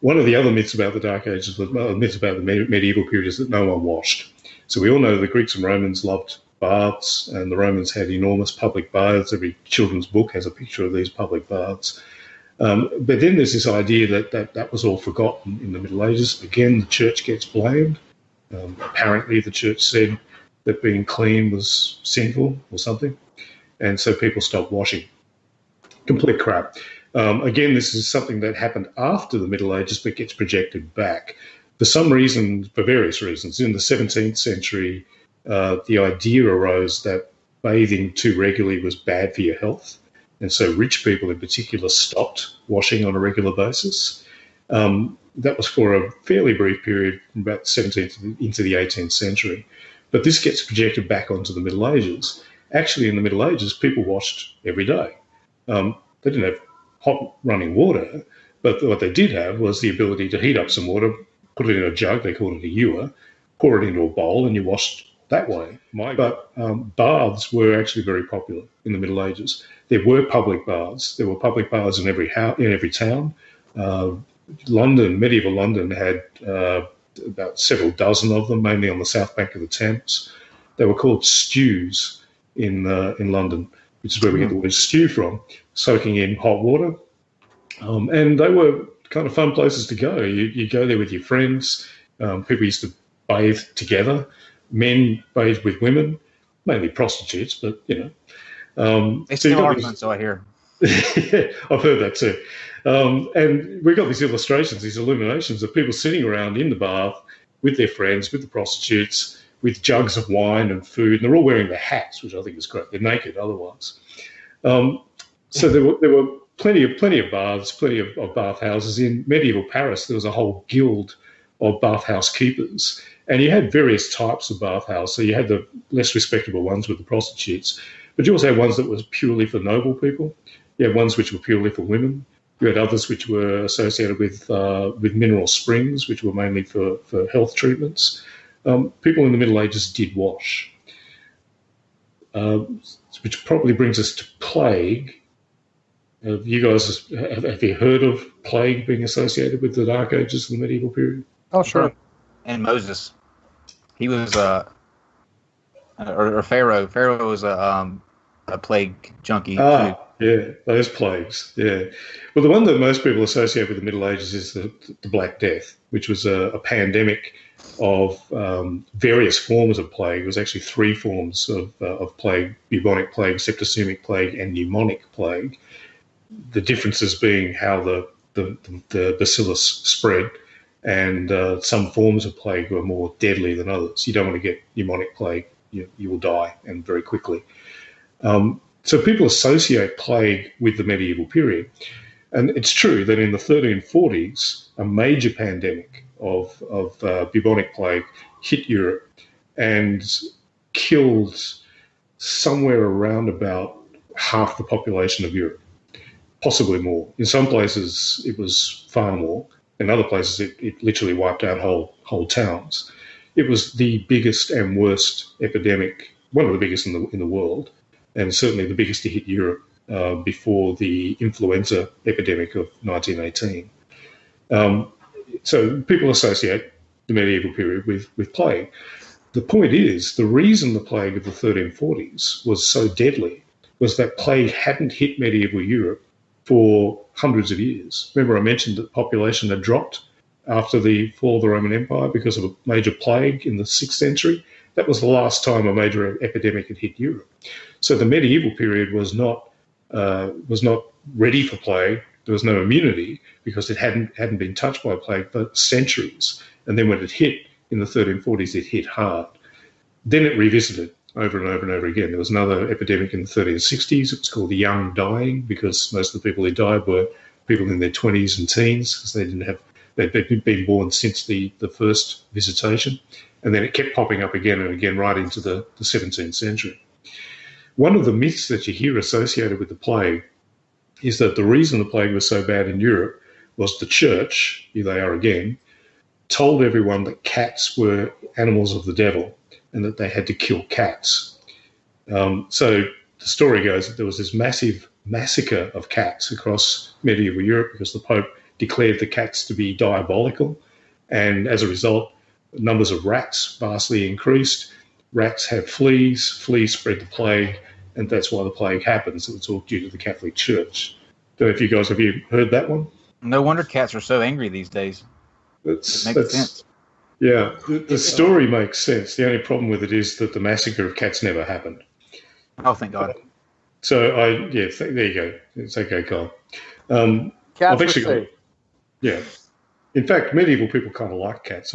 One of the other myths about the Dark Ages, myths about the medieval period, is that no one washed. So we all know the Greeks and Romans loved baths, and the Romans had enormous public baths. Every children's book has a picture of these public baths. But then there's this idea that was all forgotten in the Middle Ages. Again, the church gets blamed. Apparently, the church said that being clean was sinful or something, and so people stopped washing. Complete crap. Again, this is something that happened after the Middle Ages but gets projected back. For some reason, for various reasons, in the 17th century, the idea arose that bathing too regularly was bad for your health. And so rich people in particular stopped washing on a regular basis. That was for a fairly brief period from about the 17th into the 18th century. But this gets projected back onto the Middle Ages. Actually, in the Middle Ages, people washed every day. They didn't have hot running water, but what they did have was the ability to heat up some water, put it in a jug, they called it a ewer, pour it into a bowl, and you washed that way. But baths were actually very popular in the Middle Ages. There were public baths. There were public baths in every house, in every town. London, medieval London, had about several dozen of them, mainly on the south bank of the Thames. They were called stews in London, which is where we get the word stew from, soaking in hot water. And they were kind of fun places to go. You go there with your friends. People used to bathe together. Men bathed with women, mainly prostitutes, but, you know. They still are fun, so I hear. Yeah, I've heard that too. And we've got these illustrations, these illuminations of people sitting around in the bath with their friends, with the prostitutes, with jugs of wine and food, and they're all wearing their hats, which I think is great. They're naked otherwise. So there were plenty of baths, plenty of bath houses. In medieval Paris, there was a whole guild of bathhouse keepers, and you had various types of bathhouse. So you had the less respectable ones with the prostitutes, but you also had ones that was purely for noble people. You had ones which were purely for women. You had others which were associated with mineral springs, which were mainly for health treatments. People in the Middle Ages did wash, which probably brings us to plague. Have you guys have you heard of plague being associated with the Dark Ages and the medieval period? Oh, sure. And Moses, he was or Pharaoh. Pharaoh was a plague junkie too. Yeah, those plagues. Yeah. Well, the one that most people associate with the Middle Ages is the Black Death, which was a pandemic of various forms of plague. It was actually three forms of plague: bubonic plague, septicemic plague, and pneumonic plague. The differences being how the bacillus spread, and some forms of plague were more deadly than others. You don't want to get pneumonic plague; you will die, and very quickly. So people associate plague with the medieval period. And it's true that in the 1340s, a major pandemic of bubonic plague hit Europe and killed somewhere around about half the population of Europe, possibly more. In some places, it was far more. In other places, it literally wiped out whole towns. It was the biggest and worst epidemic, one of the biggest in the world, and certainly the biggest to hit Europe before the influenza epidemic of 1918. So people associate the medieval period with plague. The point is, the reason the plague of the 1340s was so deadly was that plague hadn't hit medieval Europe for hundreds of years. Remember I mentioned that the population had dropped after the fall of the Roman Empire because of a major plague in the 6th century. That was the last time a major epidemic had hit Europe. So the medieval period was not ready for plague. There was no immunity because it hadn't been touched by plague for centuries. And then when it hit in the 1340s, it hit hard. Then it revisited over and over and over again. There was another epidemic in the 1360s. It was called the young dying because most of the people who died were people in their 20s and teens because they'd been born since the first visitation. And then it kept popping up again and again right into the 17th century. One of the myths that you hear associated with the plague is that the reason the plague was so bad in Europe was the church, here they are again, told everyone that cats were animals of the devil and that they had to kill cats. So the story goes that there was this massive massacre of cats across medieval Europe because the Pope declared the cats to be diabolical, and as a result, numbers of rats vastly increased. Rats have fleas, fleas spread the plague, and that's why the plague happens. It's all due to the Catholic Church. Don't know if you guys, have you heard that one? No wonder cats are so angry these days. It makes sense. Yeah, the story makes sense. The only problem with it is that the massacre of cats never happened. Oh, thank God. So, there you go. It's okay, Kyle. Cats are safe. Yeah. In fact, medieval people kind of liked cats.